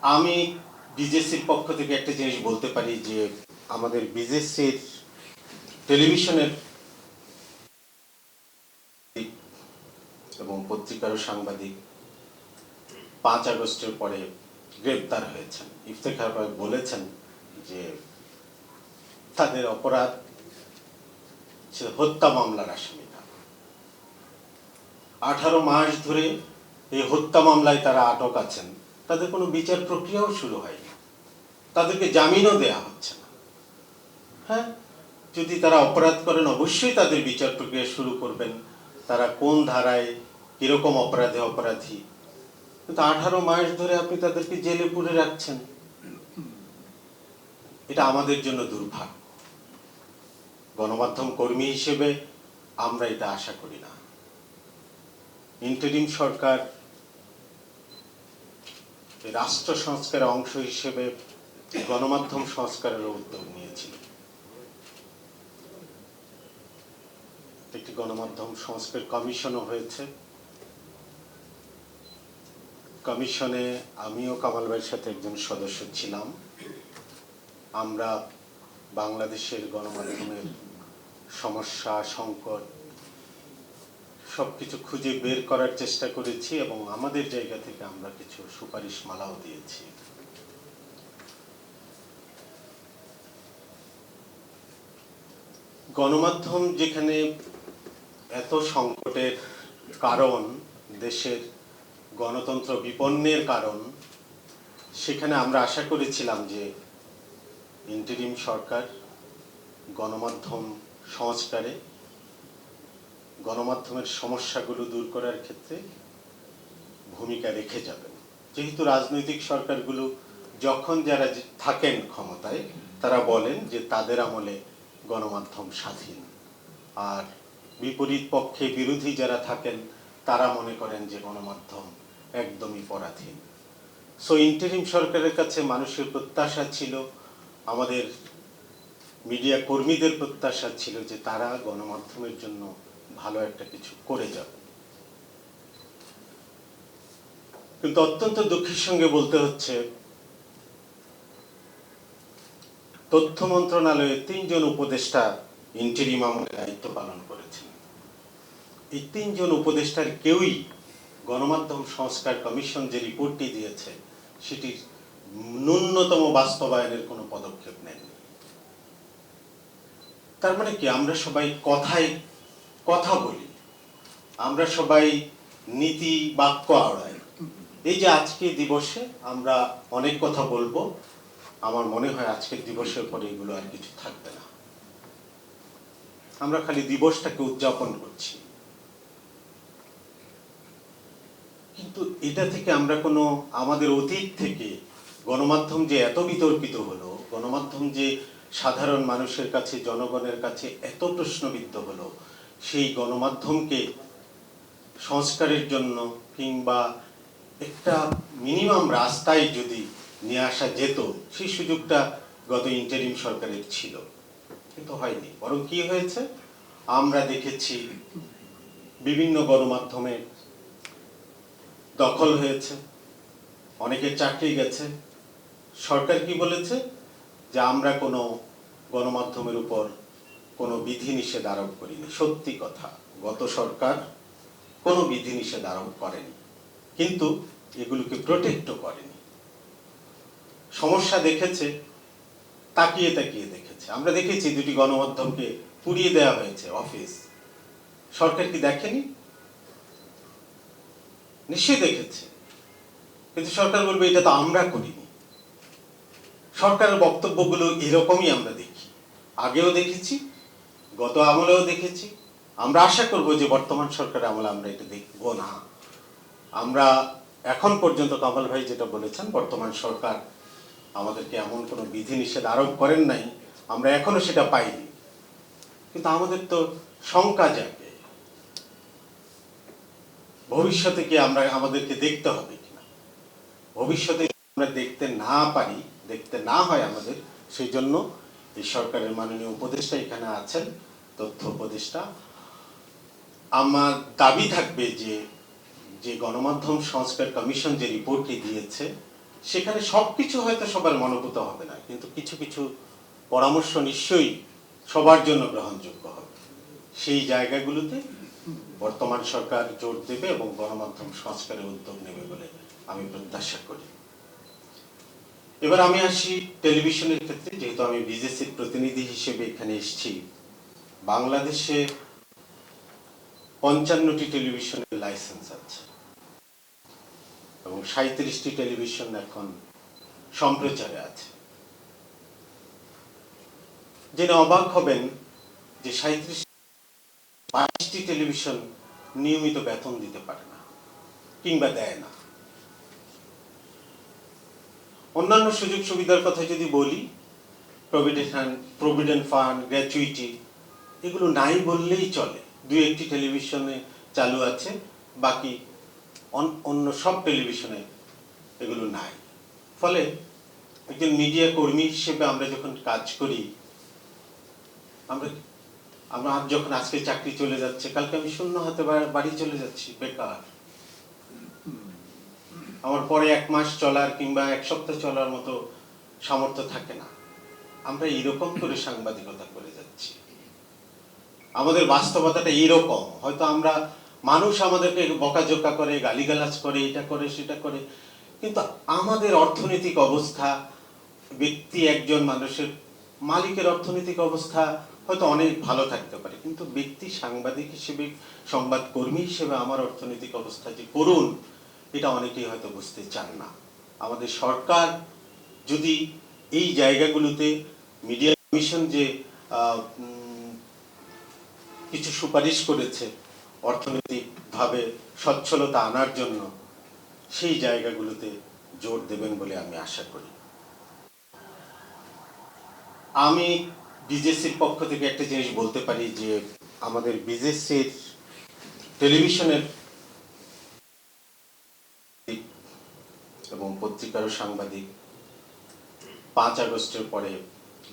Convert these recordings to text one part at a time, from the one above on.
আমি বিজেসির পক্ষ থেকে একটা জিনিস বলতে পারি যে আমাদের বিজেসির টেলিভিশনের এবং পত্রিকার সাংবাদিক 5 আগস্টের পরে গ্রেপ্তার হয়েছেন। ইফতেখার ভাই বলেছেন যে তাদের অপরাধ ছিল হত্যা মামলার আসামিরা। 18 মাস ধরে এই হত্যা মামলায় তারা আটক আছেন, তাদের কোনো বিচার প্রক্রিয়াও শুরু হয়নি, তাদেরকে জামিনও দেয়া হচ্ছে না। হ্যাঁ, যদি তারা অপরাধ করেন অবশ্যই তাদের বিচার প্রক্রিয়া শুরু করবেন, তারা কোন ধারায় কিরকম অপরাধে অপরাধী। কিন্তু 18 মাস ধরে আপনি তাদেরকে জেলে পুরে রাখছেন, এটা আমাদের জন্য দুর্ভাগ্য। গণমাধ্যম কর্মী হিসেবে আমরা এটা আশা করি না। ইন্টারিম সরকার রাষ্ট্র সংস্কারের অংশ হিসেবে গণমাধ্যম সংস্কারের উদ্যোগ নিয়েছিল। একটি গণমাধ্যম সংস্কার কমিশনও হয়েছে। কমিশনে আমিও কামাল ভাইয়ের সাথে একজন সদস্য ছিলাম। আমরা বাংলাদেশের গণমাধ্যমের সমস্যা, সংকট সবকিছু খুঁজে বের করার চেষ্টা করেছি এবং আমাদের জায়গা থেকে আমরা কিছু সুপারিশ মালাও দিয়েছি। গণমাধ্যম যেখানে এত সংকটের কারণ, দেশের গণতন্ত্র বিপন্নের কারণ, সেখানে আমরা আশা করেছিলাম যে ইন্টারিম সরকার গণমাধ্যম সংস্কারে, গণমাধ্যমের সমস্যাগুলো দূর করার ক্ষেত্রে ভূমিকা রেখে যাবেন। যেহেতু রাজনৈতিক সরকারগুলো যখন যারা থাকেন ক্ষমতায় তারা বলেন যে তাদের আমলে গণমাধ্যম স্বাধীন, আর বিপরীত পক্ষে বিরোধী যারা থাকেন তারা মনে করেন যে গণমাধ্যম একদমই পরাধীন। সো ইন্টারিম সরকারের কাছে মানুষের প্রত্যাশা ছিল, আমাদের মিডিয়া কর্মীদের প্রত্যাশা ছিল যে তারা গণমাধ্যমের জন্য ভালো একটা কিছু করে যাবে। কিন্তু অত্যন্ত দুঃখের সঙ্গে বলতে হচ্ছে, তথ্য মন্ত্রণালয়ে 3 জন উপদেষ্টা ইন্টারিম আমলে দায়িত্ব পালন করেছেন। এই 3 জন উপদেষ্টার কেউই গণমাধ্যম সংস্কার কমিশন যে রিপোর্টটি দিয়েছে সেটির ন্যূনতম বাস্তবায়নের কোনো পদক্ষেপ নেননি। তার মানে কি, আমরা সবাই কথায় কথা বলি, আমরা সবাই নীতি বাক্য আওড়াই। এই যে আজকে দিবসে আমরা অনেক কথা বলবো, আমার মনে হয় আজকের দিবসের পরে এগুলো আর কিছু থাকবে না। আমরা খালি দিবসটাকে উদযাপন করছি, কিন্তু এটা থেকে আমরা কোনো আমাদের অতীত থেকে গণমাধ্যম যে এত বিতর্কিত হলো, গণমাধ্যম যে সাধারণ মানুষের কাছে, জনগণের কাছে এত প্রশ্নবিদ্ধ হলো, সেই গণমাধ্যমকে সংস্কারের জন্য কিংবা একটা মিনিমাম রাস্তায় যদি নিয়ে আসা যেত, সেই সুযোগটা গত ইন্টারিম সরকারের ছিল, কিন্তু হয়নি। বরং কি হয়েছে, আমরা দেখেছি বিভিন্ন গণমাধ্যমে দখল হয়েছে, অনেকের চাকরি গেছে। সরকার কি বলেছে যে আমরা কোনো গণমাধ্যমের উপর কোনো বিধিনিষেধ আরোপ করিনি। সত্যি কথা, গত সরকার কোনো বিধিনিষেধ আরোপ করেনি, কিন্তু এগুলোকে প্রোটেক্টও করেনি। সমস্যা দেখেছে, তাকিয়ে তাকিয়ে দেখেছে। আমরা দেখেছি 2টি গণমাধ্যমকে পুড়িয়ে দেওয়া হয়েছে অফিস। সরকার কি দেখেনি? নিশ্চয়ই দেখেছে, কিন্তু সরকার বলবে এটা তো আমরা করিনি। সরকারের বক্তব্যগুলো এরকমই আমরা দেখি, আগেও দেখেছি, গত আমলেও দেখেছি। আমরা আশা করব যে বর্তমান সরকার আমলে আমরা এটা দেখব না। আমরা এখন পর্যন্ত কামাল ভাই যেটা বলেছেন, বর্তমান সরকার আমাদেরকে এমন কোনো বিধিনিষেধ আরোপ করেন নাই, আমরা এখনো সেটা পাইনি। কিন্তু আমাদের তো শঙ্কা জাগে, ভবিষ্যতে কি আমাদেরকে দেখতে হবে কিনা। ভবিষ্যতে আমরা দেখতে না পারি, দেখতে না হয় আমাদের, সেই জন্য এই সরকারের মাননীয় উপদেষ্টা এখানে আছেন, তথ্য উপদেষ্টা। আমার দাবি থাকবে যে যে গণমাধ্যম সংস্কার কমিশন যে রিপোর্টটি দিয়েছে, সেখানে সবকিছু হয়তো সবার মনোভূত হবে না, কিন্তু কিছু কিছু পরামর্শ নিশ্চয়ই সবার জন্য গ্রহণযোগ্য হবে। সেই জায়গাগুলোতে বর্তমান সরকার জোর দেবে এবং গণমাধ্যম সংস্কারের উদ্যোগ নেবে বলে আমি প্রত্যাশা করি। এবার আমি আসি টেলিভিশনের ক্ষেত্রে, যেহেতু আমি বিজেসির প্রতিনিধি হিসেবে এখানে এসেছি। বাংলাদেশে 55টি টেলিভিশনের লাইসেন্স আছে এবং 37টি টেলিভিশন এখন সম্প্রচারে আছে। জেনে অবাক হবেন যে 22টি টেলিভিশন নিয়মিত বেতন দিতে পারে না কিংবা দেয় না। অন্যান্য সুযোগ সুবিধার কথা যদি বলি, প্রভিডেন্ট ফান্ড, গ্র্যাচুইটি, এগুলো নাই বললেই চলে। দুই একটি টেলিভিশনে চালু আছে, বাকি অন্য সব টেলিভিশনে এগুলো নাই। ফলে একজন মিডিয়া কর্মী হিসেবে আমরা যখন কাজ করি, আমরা যখন আজকে চাকরি চলে যাচ্ছে, কালকে আমি শূন্য হাতে বাড়ি চলে যাচ্ছি, বেকার। আমার পরে 1 মাস চলার কিংবা 1 সপ্তাহ চলার মতো সামর্থ্য থাকে না। আমরা এইরকম করে সাংবাদিকতা করে যাচ্ছি। আমাদের বাস্তবতাটা এইরকম। হয়তো আমরা, মানুষ আমাদেরকে বকাঝোকা করে, গালিগালাজ করে, এটা করে সেটা করে, কিন্তু আমাদের অর্থনৈতিক অবস্থা, ব্যক্তি একজন মানুষের মালিকের অর্থনৈতিক অবস্থা হয়তো অনেক ভালো থাকতে পারে, কিন্তু ব্যক্তি সাংবাদিক হিসেবে, সংবাদ কর্মী হিসেবে আমার অর্থনৈতিক অবস্থা যে করুন, এটা অনেকেই হয়তো বুঝতে চান না। আমাদের সরকার যদি এই জায়গাগুলোতে মিডিয়া কমিশন যে কিছু সুপারিশ করেছে অর্থনৈতিকভাবে সচ্ছলতা আনার জন্য, সেই জায়গাগুলোতে জোর দেবেন বলে আমি আশা করি। আমি বিজেসির পক্ষ থেকে একটা জিনিস বলতে পারি যে আমাদের বিজেসির টেলিভিশনের এবং পত্রিকার সাংবাদিক 5 আগস্টের পরে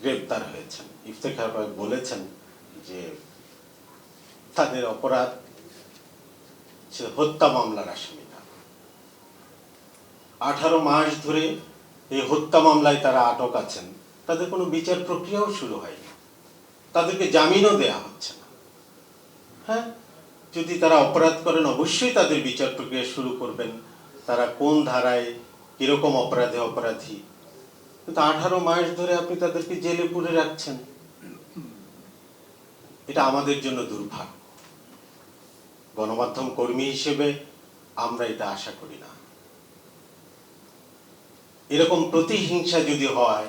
গ্রেপ্তার হয়েছেন। ইফতেখার ভাই বলেছেন যে তাদের অপরাধ হত্যা মামলার আসামিরা। 18 মাস ধরে এই হত্যা মামলায় তারা আটক আছেন, তাদের কোনো বিচার প্রক্রিয়াও শুরু হয়নি, তাদেরকে জামিনও দেয়া হচ্ছে না। হ্যাঁ, যদি তারা অপরাধ করেন অবশ্যই তাদের বিচার প্রক্রিয়া শুরু করবেন, তারা কোন ধারায় কিরকম অপরাধে অপরাধী, কিন্তু 18 মাস ধরে আপনি তাদেরকে জেলে পুরে রাখছেন। এটা আমাদের জন্য দুর্ভাগ্য। গণমাধ্যম কর্মী হিসেবে আমরা এটা আশা করি না। এরকম প্রতিহিংসা যদি হয়,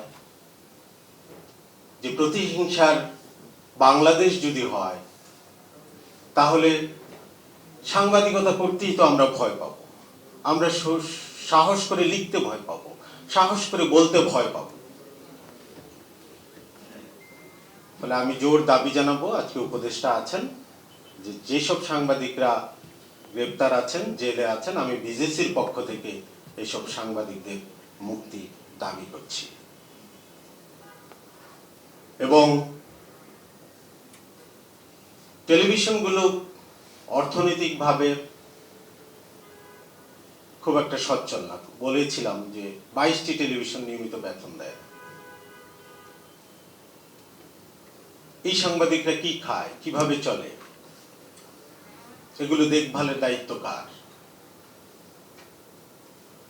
যে প্রতিহিংসার বাংলাদেশ যদি হয়, তাহলে সাংবাদিকতা করতেই তো আমরা ভয় পাবো, আমরা সাহস করে লিখতে ভয় পাবো, সাহস করে বলতে ভয় পাবো। ফলে আমি জোর দাবি জানাবো, আজকে উপদেষ্টা আছেন, যে যেসব সাংবাদিকরা গ্রেপ্তার আছেন, জেলে আছেন, আমি বিজেসির পক্ষ থেকে এইসব সাংবাদিকদের মুক্তি দাবি করছি। এবং টেলিভিশনগুলো অর্থনৈতিকভাবে খুব একটা সচ্ছল না। বলেছিলাম যে 22টি টেলিভিশন নিয়মিত বেতন দেয়। এই সাংবাদিকরা কি খায়, কিভাবে চলে, এগুলো দেখভালের দায়িত্ব কার?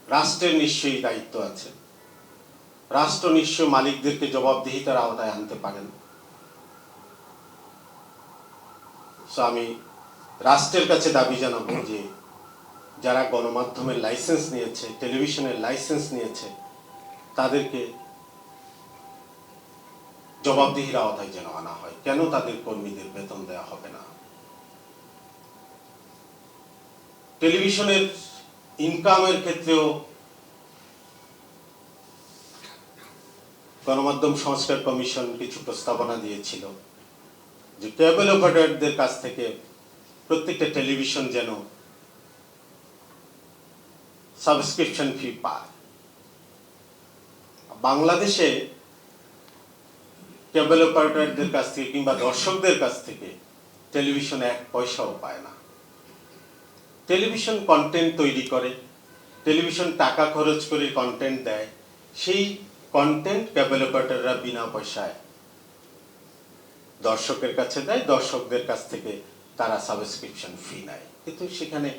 রাষ্ট্রের নিশ্চয়ই দায়িত্ব আছে। রাষ্ট্র নিশ্চয় মালিকদেরকে জবাবদিহিতার আওতায় আনতে পারেন। আমি রাষ্ট্রের কাছে দাবি জানাবো যে যারা গণমাধ্যমের লাইসেন্স নিয়েছে, টেলিভিশনের লাইসেন্স নিয়েছে, তাদেরকে জবাবদিহির আওতায় যেন আনা হয়। কেন তাদের কর্মীদের বেতন দেওয়া হবে না? টেলিভিশনের ইনকামের ক্ষেত্রেও গণমাধ্যম সংস্কার কমিশন কিছু প্রস্তাবনা দিয়েছিল যে কেবল অপারেটরদের কাছ থেকে প্রত্যেকটা টেলিভিশন যেন সাবস্ক্রিপশন ফি পায়। বাংলাদেশে কেবল অপারেটরদের কাছ থেকে কিংবা দর্শকদের কাছ থেকে টেলিভিশন 1 পয়সাও পায় না। টেলিভিশন কন্টেন্ট তৈরি করে, টেলিভিশন টাকা খরচ করে কন্টেন্ট দেয়, সেই কন্টেন্ট ক্যাবল অপারেটররা বিনা পয়সায় দর্শকের কাছে দেয়, দর্শকদের কাছ থেকে তারা সাবস্ক্রিপশন ফি নেয়, কিন্তু সেখানে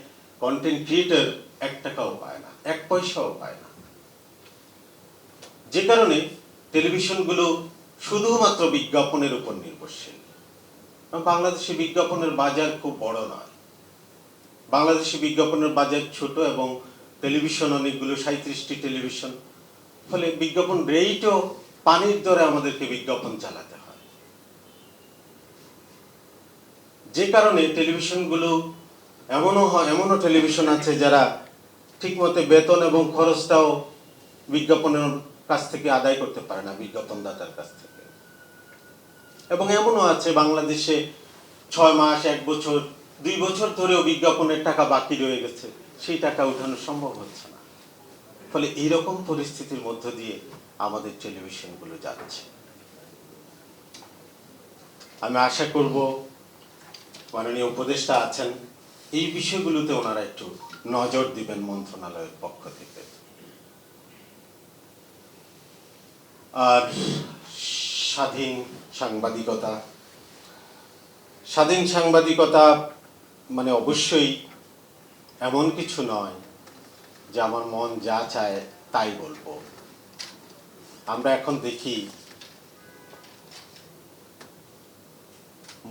কন্টেন্ট ক্রিয়েটর 1 টাকাও পায় না, 1 পয়সাও পায় না। যে কারণে টেলিভিশনগুলো শুধুমাত্র বিজ্ঞাপনের উপর নির্ভরশীল। বাংলাদেশে বিজ্ঞাপনের বাজার খুব বড় নয়, বাংলাদেশে বিজ্ঞাপনের বাজার ছোট এবং টেলিভিশন অনেকগুলো, 37টি টেলিভিশন, ফলে বিজ্ঞাপন রেটও পানির দরে আমাদেরকে বিজ্ঞাপন চালাতে হয়। যে কারণে টেলিভিশনগুলো এমনও টেলিভিশন আছে যারা ঠিকমতো বেতন এবং খরচটাও বিজ্ঞাপনের কাছ থেকে আদায় করতে পারে না, বিজ্ঞাপনদাতার কাছ থেকে। এবং এমনও আছে বাংলাদেশে 6 মাস, 1 বছর, 2 বছর ধরেও বিজ্ঞাপনের টাকা বাকি রয়ে গেছে, সেই টাকা উঠানো সম্ভব হচ্ছে না। ফলে এইরকম পরিস্থিতির মধ্য দিয়ে আমাদের টেলিভিশনগুলো যাচ্ছে। আমি আশা করব মাননীয় উপদেষ্টা আছেন, এই বিষয়গুলোতে ওনারা একটু নজর দিবেন মন্ত্রণালয়ের পক্ষ থেকে। আর স্বাধীন সাংবাদিকতা মানে অবশ্যই এমন কিছু নয় যে আমার মন যা চায় তাই বলবো। আমরা এখন দেখি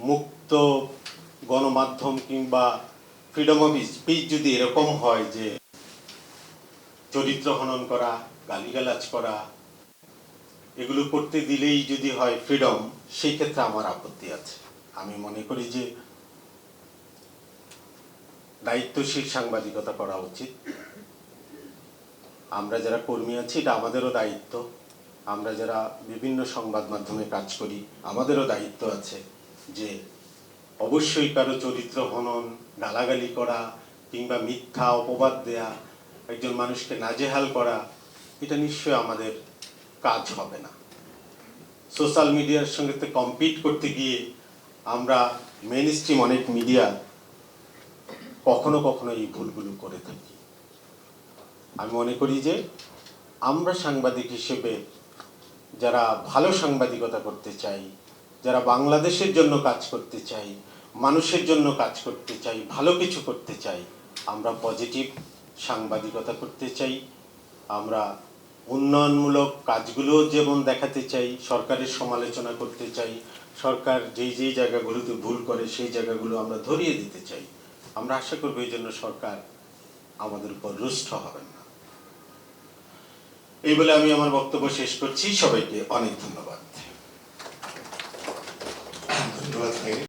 মুক্ত গণমাধ্যম কিংবা ফ্রিডম অফ স্পিচ যদি এরকম হয় যে চরিত্র হনন করা, গালিগালাজ করা, এগুলো করতে দিলেই যদি হয় ফ্রিডম, সেই ক্ষেত্রে আমার আপত্তি আছে। আমি মনে করি যে দায়িত্বশীল সাংবাদিকতা করা উচিত। আমরা যারা কর্মী আছি, এটা আমাদেরও দায়িত্ব। আমরা যারা বিভিন্ন সংবাদ মাধ্যমে কাজ করি, আমাদেরও দায়িত্ব আছে যে অবশ্যই কারো চরিত্র হনন, গালাগালি করা কিংবা মিথ্যা অপবাদ দেয়া, একজন মানুষকে নাজেহাল করা, এটা নিশ্চয়ই আমাদের কাজ হবে না। সোশ্যাল মিডিয়ার সঙ্গে কম্পিট করতে গিয়ে আমরা মেইন স্ট্রিম অনেক মিডিয়া কখনো কখনো এই ভুলগুলো করে থাকি। আমি মনে করি যে আমরা সাংবাদিক হিসেবে যারা ভালো সাংবাদিকতা করতে চাই, যারা বাংলাদেশের জন্য কাজ করতে চাই, মানুষের জন্য কাজ করতে চাই, ভালো কিছু করতে চাই, আমরা পজিটিভ সাংবাদিকতা করতে চাই, আমরা উন্নয়নমূলক কাজগুলো যেমন দেখাতে চাই, সরকারের সমালোচনা করতে চাই, সরকার যেই জায়গাগুলোতে ভুল করে সেই জায়গাগুলো আমরা ধরিয়ে দিতে চাই। আমরা আশা করব এই জন্য সরকার আমাদের উপর রুষ্ট হবেন না। এই বলে আমি আমার বক্তব্য শেষ করছি। সবাইকে অনেক ধন্যবাদ। ধন্যবাদ।